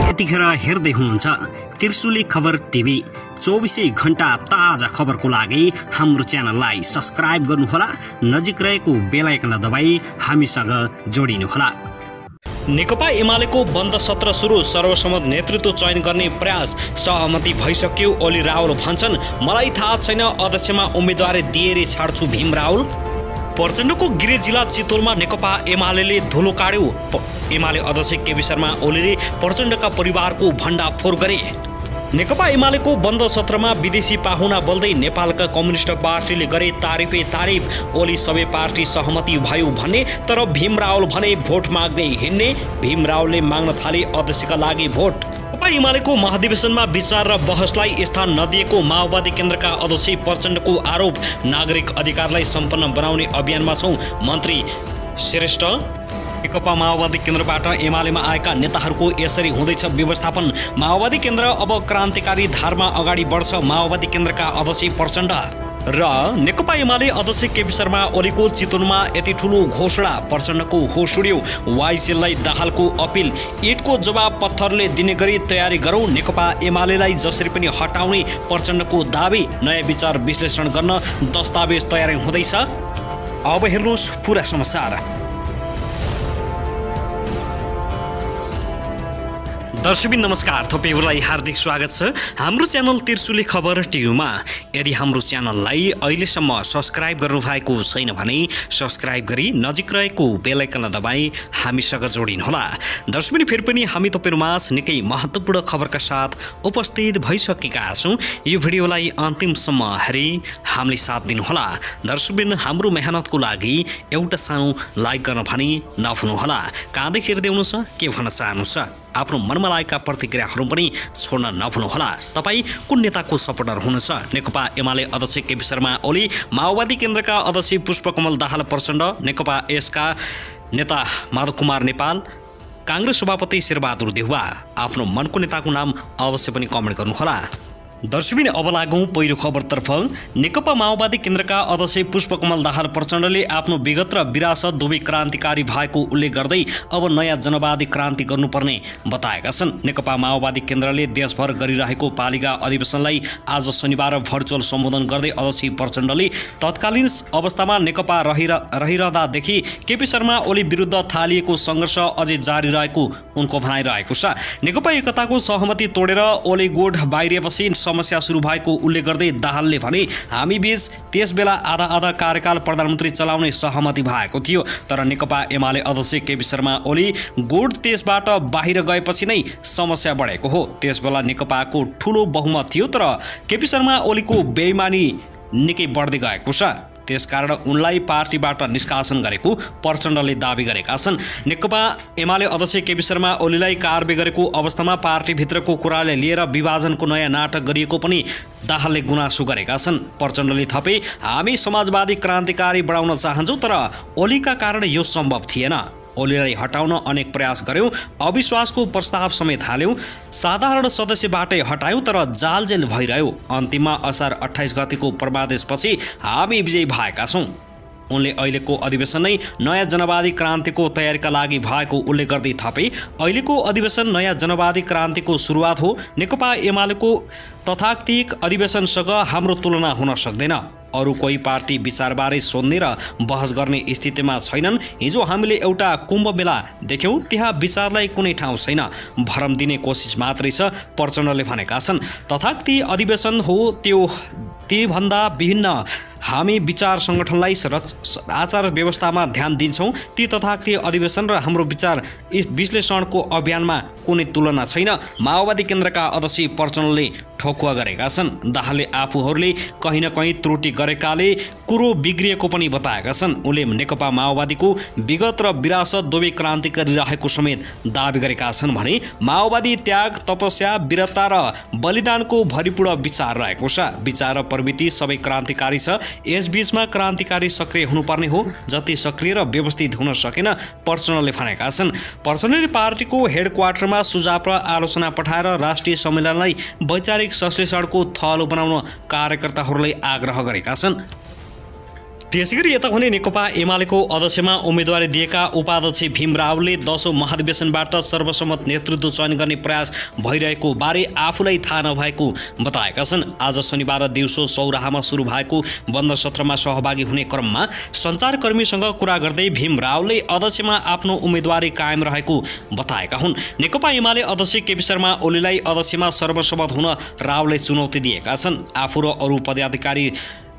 यतिखेर हेर्दै हुनुहुन्छ त्रिशुली खबर टिभी। 24 घण्टा ताजा खबरको लागि हाम्रो च्यानललाई सब्स्क्राइब गर्नुहोला, नजिक रहेको बेल आइकन दबाई हामीसँग जोडिनुहोला। नेकपा एमालेको बन्द सत्र सुरु, सर्वसम्मत नेतृत्व चयन गर्ने प्रयास, सहमति भइसक्यो ओली रावल भन्छन्। मलाई थाहा छैन अध्यक्षमा उम्मेदवार दिएर छाड्छु भीम रावल। प्रचण्डको गृह जिल्ला चितवनमा नेकपा एमाले धुलो काट्यो। एमाले अध्यक्ष केपी शर्मा ओलीले प्रचण्डका परिवारको भण्डाफोर गरे। नेकपा एमालेको बन्द सत्रमा विदेशी पाहुना बोल्दै नेपालका कम्युनिस्ट पार्टीले गरे तारिफ। ओली सबै पार्टी सहमति भयो भन्ने, तर भीम रावल भने भोट माग्दै हिँड्ने। भीम रावलले माग्न थाले अध्यक्षका लागि भोट। नेकपा एमालेको महाधिवेशनमा विचार र बहसलाई स्थान नदिएको माओवादी केन्द्रका अध्यक्ष प्रचण्डको आरोप। नागरिक अधिकारलाई सम्पन्न बनाउने अभियानमा छौं मन्त्री श्रेष्ठ। नेकपा माओवादी केन्द्रबाट एमालेमा आएका नेताहरूको यसरी हुँदैछ व्यवस्थापन। माओवादी केन्द्र अब क्रान्तिकारी धारमा अगाडि बढ्छ, माओवादी केन्द्रका अध्यक्ष प्रचण्ड। र नेकपा एमाले अध्यक्ष केपी शर्मा ओलीको चितवनमा यति ठुलो घोषणा, प्रचण्डको होस उड्यो। वाइसेललाई दाहालको अपिल, इटको जवाब पत्थरले दिने गरी तयारी गरौँ। नेकपा एमालेलाई जसरी पनि हटाउने प्रचण्डको दाबी। नयाँ विचार विश्लेषण गर्न दस्तावेज तयारी हुँदैछ। अब हेर्नुहोस् पुरा समाचार। दर्शकबिन नमस्कार, तपाईहरुलाई हार्दिक स्वागत छ हाम्रो च्यानल त्रिशुली खबर टिभीमा। यदि हाम्रो च्यानललाई अहिलेसम्म सब्स्क्राइब गर्नुभएको छैन भने सब्स्क्राइब गरी नजिक रहेको बेल आइकन दबाई हामीसँग जोडिनुहोला। दर्शकबिन फेरि पनि हामी तपाईहरुमाझ निकै महत्त्वपूर्ण खबरका साथ उपस्थित भइसकेका छौं। यो भिडियोलाई अन्तिमसम्म हेरी हामीले साथ दिनुहोला। दर्शकबिन हाम्रो मेहनतको लागि एउटा सानो लाइक गर्न भनी नभुल्नुहोला। कहाँदै हेर्दै हुनुहुन्छ, के भन्न चाहनुहुन्छ, आफ्नो मनमा लागेका प्रतिक्रियाहरू पनि छोड्न नभुल्नुहोला। तपाईँ कुन नेताको सपोर्टर हुनुहुन्छ? नेकपा एमाले अध्यक्ष केपी शर्मा ओली, माओवादी केन्द्रका अध्यक्ष पुष्पकमल दाहाल प्रचण्ड, नेकपा यसका नेता माधव कुमार नेपाल, कांग्रेस सभापति शेरबहादुर देउवा। आफ्नो मनको नेताको नाम अवश्य पनि कमेन्ट गर्नुहोला। दर्शकबिन अब लागौं पहिलो खबरतर्फ। नेकपा माओवादी केन्द्रका अध्यक्ष पुष्पकमल दाहाल प्रचण्डले आफ्नो विगत र विरासत दुवै क्रान्तिकारी भएको उल्लेख गर्दै अब नयाँ जनवादी क्रान्ति गर्नुपर्ने बताएका छन्। नेकपा माओवादी केन्द्रले देशभर गरिरहेको पालिका अधिवेशनलाई आज शनिबार भर्चुअल सम्बोधन गर्दै अध्यक्ष प्रचण्डले तत्कालीन अवस्थामा नेकपा रहिरहँदादेखि केपी शर्मा ओली विरुद्ध थालिएको सङ्घर्ष अझै जारी रहेको उनको भनाइरहेको छ। नेकपा एकताको सहमति तोडेर ओली गोठ बाहिरिएपछि समस्या सुरु भएको उल्लेख गर्दै दाहालले भने, हामी बीच त्यसबेला आधा कार्यकाल प्रधानमन्त्री चलाउने सहमति भएको थियो, तर नेकपा एमाले अध्यक्ष केपी शर्मा ओली गोठ त्यसबाट बाहिर गएपछि नै समस्या बढेको हो। त्यसबेला नेकपाको ठूलो बहुमत थियो, तर केपी शर्मा ओलीको बेइमानी निकै बढ्दै गएको छ। त्यसकारण उनलाई पार्टीबाट निष्कासन गरेको प्रचण्डले दाबी गरेका छन्। नेकपा एमाले अध्यक्ष केपी शर्मा ओलीलाई कारवाही गरेको अवस्थामा पार्टीभित्रको कुराले लिएर विभाजनको नयाँ नाटक गरिएको पनि दाहालले गुनासो गरेका छन्। प्रचण्डले थपे, हामी समाजवादी क्रान्तिकारी बनाउन चाहन्छौँ, तर ओलीका कारण यो सम्भव थिएन। ओलीलाई हटाउन अनेक प्रयास गर्यौं, अविश्वासको प्रस्ताव समेत हाल्यौं, साधारण सदस्यबाटै हटायौं, तर जालजेल भइरह्यो। अन्तिममा असार 28 गतिको प्रवादेशपछि हामी विजयी भएका छौं। उनले अहिलेको अधिवेशन नै नयाँ जनवादी क्रान्तिको तयारीका लागि भएको उल्लेख गर्दै थपे, अहिलेको अधिवेशन नयाँ जनवादी क्रान्तिको सुरुवात हो। नेकपा एमालेको तथाकथित अधिवेशनसँग हाम्रो तुलना हुन सक्दैन। अरू कोही पार्टी विचारबारे सोध्ने र बहस गर्ने स्थितिमा छैनन्। हिजो हामीले एउटा कुम्भ मेला देख्यौं, त्यहाँ विचारलाई कुनै ठाउँ छैन, भरम दिने कोसिस मात्रै छ, प्रचण्डले भनेका छन्। तथाकथित अधिवेशन हो त्यो, तीभन्दा विभिन्न हामी विचार संगठनलाई आचार व्यवस्थामा ध्यान दिन्छौं। ती तथाकथित अधिवेशन र हाम्रो विचार विश्लेषणको अभियानमा कुनै तुलना छैन, माओवादी केन्द्रका अध्यक्ष प्रचण्डले ठोकुवा गरेका छन्। दाहालले आफूहरूले कहीँ न कहीँ त्रुटि गरेकाले कुरो बिग्रिएको पनि बताएका छन्। उनले नेकपा माओवादीको विगत र विरासत दुवै क्रान्तिकारी रहेको समेत दाबी गरेका छन् भने माओवादी त्याग, तपस्या, वीरता र बलिदानको भरिपूर्ण विचार रहेको छ। विचार र प्रवृत्ति सबै क्रान्तिकारी छ। यसबीचमा क्रान्तिकारी सक्रिय हुनुपर्ने हो, जति सक्रिय र व्यवस्थित हुन सकेन प्रचण्डले भनेका छन्। प्रचण्डले पार्टीको हेडक्वार्टरमा सुझाव र आलोचना पठाएर राष्ट्रिय सम्मेलनलाई वैचारिक संश्लेषणको थलो बनाउन कार्यकर्ताहरूलाई आग्रह गरेका छन्। त्यसैगरी यता भने नेकपा एमालेको अध्यक्षमा उम्मेदवारी दिएका उपाध्यक्ष भीम रावलले 10औं महाधिवेशनबाट सर्वसम्मत नेतृत्व चयन गर्ने प्रयास भइरहेको बारे आफूलाई थाहा नभएको बताएका छन्। आज शनिबार दिउँसो सौराहामा सुरु भएको बन्द सत्रमा सहभागी हुने क्रममा सञ्चारकर्मीसँग कुरा गर्दै भीम रावलले अध्यक्षमा आफ्नो उम्मेदवारी कायम रहेको बताएका हुन्। नेकपा एमाले अध्यक्ष केपी शर्मा ओलीलाई अध्यक्षमा सर्वसम्मत हुन रावलले चुनौती दिएका छन्। आफू र अरू पदाधिकारी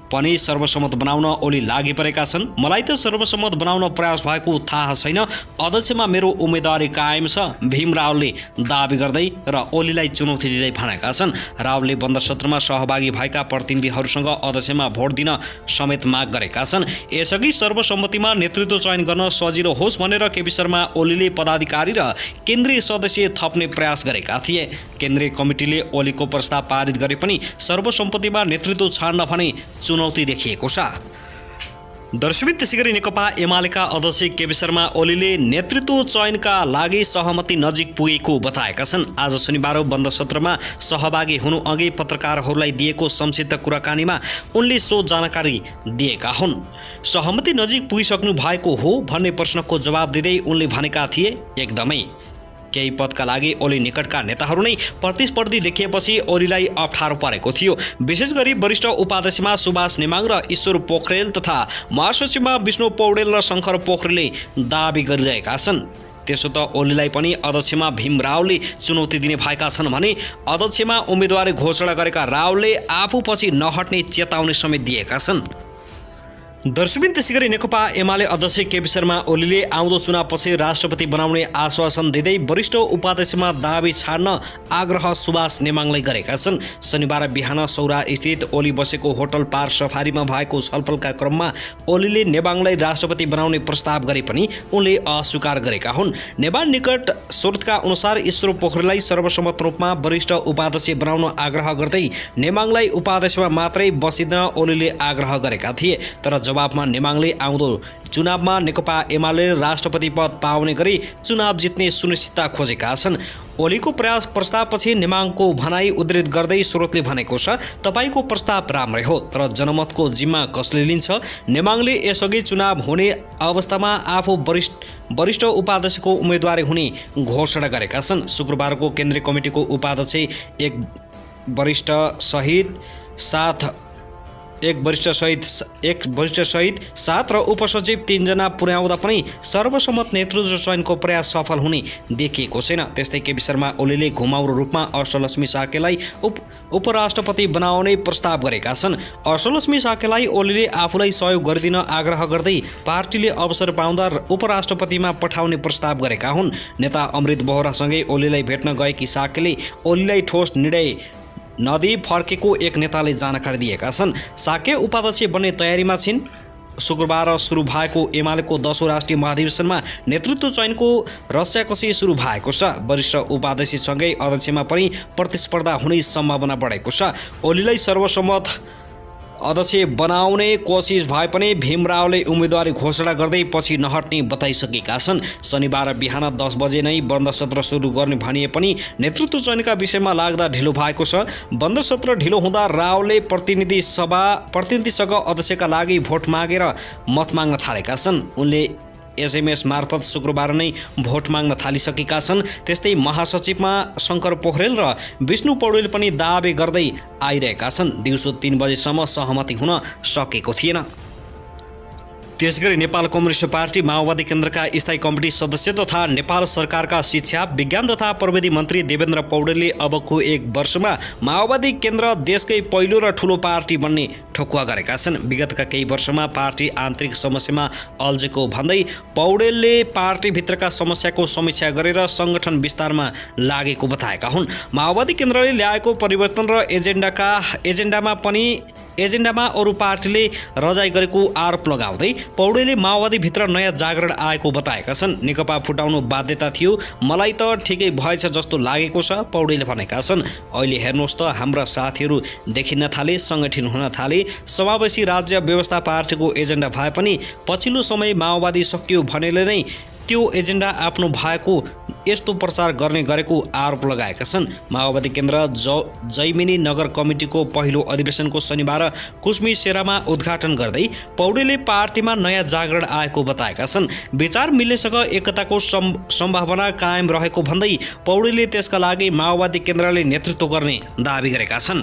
पनि सर्वसम्मत बनाउन ओली लागि परेका छन्। मलाई त सर्वसम्मत बनाउन प्रयास भएको थाहा छैन, अध्यक्षमा मेरो उम्मेदवारी कायम छ, भीम रावलले दाबी गर्दै र ओलीलाई चुनौती दिँदै भनेका छन्। रावलले बन्द सत्रमा सहभागी भएका प्रतिनिधिहरूसँग अध्यक्षमा भोट दिन समेत माग गरेका छन्। यसअघि सर्वसम्मतिमा नेतृत्व चयन गर्न सजिलो होस् भनेर केपी शर्मा ओलीले पदाधिकारी र केन्द्रीय सदस्य थप्ने प्रयास गरेका थिए। केन्द्रीय कमिटीले ओलीको प्रस्ताव पारित गरे पनि सर्वसम्मतिमा नेतृत्व छाड्न भने चुनौती देखिएको छ। दर्शकबिन त्यसैगरी नेकपा एमालेका अध्यक्ष केपी शर्मा ओलीले नेतृत्व चयनका लागि सहमति नजिक पुगेको बताएका छन्। आज शनिबार बन्द सत्रमा सहभागी हुनु अघि पत्रकारहरूलाई दिएको संक्षिप्त कुराकानीमा उनले सो जानकारी दिएका हुन्। सहमति नजिक पुगिसक्नु भएको हो भन्ने प्रश्नको जवाब दिँदै उनले भनेका थिए, एकदमै केही पदका लागि ओली निकटका नेताहरू नै प्रतिस्पर्धी देखिएपछि ओलीलाई अप्ठ्यारो परेको थियो। विशेष गरी वरिष्ठ उपाध्यक्षमा सुभाष नेमाङ र ईश्वर पोखरेल तथा महासचिवमा विष्णु पौडेल र शङ्कर पोखरेलले दाबी गरिरहेका छन्। त्यसो त ओलीलाई पनि अध्यक्षमा भीम रावलले चुनौती दिने भएका छन् भने अध्यक्षमा उम्मेदवारी घोषणा गरेका रावलले आफूपछि नहट्ने चेतावनी समेत दिएका छन्। दर्शकबिन त्यसैगरी नेकपा एमाले अध्यक्ष केपी शर्मा ओलीले आउँदो चुनावपछि राष्ट्रपति बनाउने आश्वासन दिँदै वरिष्ठ उपाध्यक्षमा दाबी छाड्न आग्रह सुभाष नेमाङलाई गरेका छन्। शनिबार बिहान सौरा स्थित ओली बसेको होटल पार सफारीमा भएको छलफलका क्रममा ओलीले नेमाङलाई राष्ट्रपति बनाउने प्रस्ताव गरे पनि उनले अस्वीकार गरेका हुन्। नेमाङ निकट स्रोतका अनुसार ईश्वर पोखरेललाई सर्वसम्मत रूपमा वरिष्ठ उपाध्यक्ष बनाउन आग्रह गर्दै नेमाङलाई उपाध्यक्षमा मात्रै बसिन ओलीले आग्रह गरेका थिए। तर जवाबमा नेमाङले आउँदो चुनावमा नेकपा एमाले राष्ट्रपति पद पाउने गरी चुनाव जित्ने सुनिश्चितता खोजेका छन्। ओलीको प्रस्तावपछि नेमाङको भनाई उद्धृत गर्दै स्रोतले भनेको छ, तपाईको प्रस्ताव राम्रै हो, तर जनमतको जिम्मा कसले लिन्छ? नेमाङले यसअघि चुनाव हुने अवस्थामा आफू वरिष्ठ उपाध्यक्षको उम्मेदवारी हुने घोषणा गरेका छन्। शुक्रबारको केन्द्रीय कमिटीको उपाध्यक्ष एक वरिष्ठ सहित 7 र उपसचिव 3 जना पुर्याउँदा पनि सर्वसम्मत नेतृत्व चयनको प्रयास सफल हुने देखिएको छैन। त्यस्तै केपी शर्मा ओलीले घुमाउरो रूपमा अष्टलक्ष्मी साकेलाई उपराष्ट्रपति बनाउने प्रस्ताव गरेका छन्। अष्टलक्ष्मी साकेलाई ओलीले आफूलाई सहयोग गरिदिन आग्रह गर्दै पार्टीले अवसर पाउँदा उपराष्ट्रपतिमा पठाउने प्रस्ताव गरेका हुन्। नेता अमृत बोहरासँगै ओलीलाई भेट्न गएकी साकेले ओलीलाई ठोस निर्णय नदी फर्केको एक नेताले जानकारी दिएका छन्। साके उपाध्यक्ष बन्ने तयारीमा छिन्। शुक्रबार सुरु भएको एमालेको 10औं राष्ट्रिय महाधिवेशनमा नेतृत्व चयनको रस्याकसी सुरु भएको छ। वरिष्ठ उपाध्यक्षसँगै अध्यक्षमा पनि प्रतिस्पर्धा हुने सम्भावना बढेको छ। ओलीलाई सर्वसम्मत अध्यक्ष बनाउने कोसिस भए पनि भीम रावले उम्मेदवारी घोषणा गर्दै पछि नहट्ने बताइसकेका छन्। शनिबार बिहान 10 बजे नै बन्द सत्र सुरु गर्ने भनिए पनि नेतृत्व चयनका विषयमा लाग्दा ढिलो भएको छ। बन्द सत्र ढिलो हुँदा रावले प्रतिनिधिसँग अध्यक्षका लागि भोट मागेर मत माग्न थालेका छन्। उनले एसएमएस मार्फत शुक्रबार नै भोट माग्न थालिसकेका छन्। त्यस्तै महासचिवमा शङ्कर पोखरेल र विष्णु पौडेल पनि दाबी गर्दै आइरहेका छन्। दिउँसो 3 बजेसम्म सहमति हुन सकेको थिएन। त्यसगरी नेपाल कम्युनिस्ट पार्टी माओवादी केन्द्रका स्थायी कमिटी सदस्य तथा नेपाल सरकारका शिक्षा विज्ञान तथा प्रविधि मन्त्री देवेन्द्र पौडेलले अबको 1 वर्षमा माओवादी केन्द्र देशकै पहिलो र ठूलो पार्टी बन्ने ठोकुवा गरेका छन्। विगतका केही वर्षमा पार्टी आन्तरिक समस्यामा अल्झेको भन्दै पौडेलले पार्टीभित्रका समस्याको समीक्षा गरेर सङ्गठन विस्तारमा लागेको बताएका हुन्। माओवादी केन्द्रले ल्याएको परिवर्तन र एजेन्डामा पनि एजेन्डामा अरू पार्टीले रजाई गरेको आरोप लगाउँदै पौडेलले माओवादीभित्र नयाँ जागरण आएको बताएका छन्। नेकपा फुटाउनु बाध्यता थियो, मलाई त ठिकै भएछ जस्तो लागेको छ पौडेलले भनेका छन्। अहिले हेर्नुहोस् त हाम्रा साथीहरू देखिन थाले, सङ्गठन हुन थाले। समावेशी राज्य व्यवस्था पार्टीको एजेन्डा भए पनि पछिल्लो समय माओवादी सकियो भनेले नै त्यो एजेन्डा आफ्नो भएको यस्तो प्रचार गर्ने गरेको आरोप लगाएका छन्। माओवादी केन्द्र जैमिनी नगर कमिटीको पहिलो अधिवेशनको शनिबार कुस्मी सेरामा उद्घाटन गर्दै पौडेलले पार्टीमा नयाँ जागरण आएको बताएका छन्। विचार मिल्नेसँग एकताको सम्भावना कायम रहेको भन्दै पौडेलले त्यसका लागि माओवादी केन्द्रले नेतृत्व गर्ने दाबी गरेका छन्।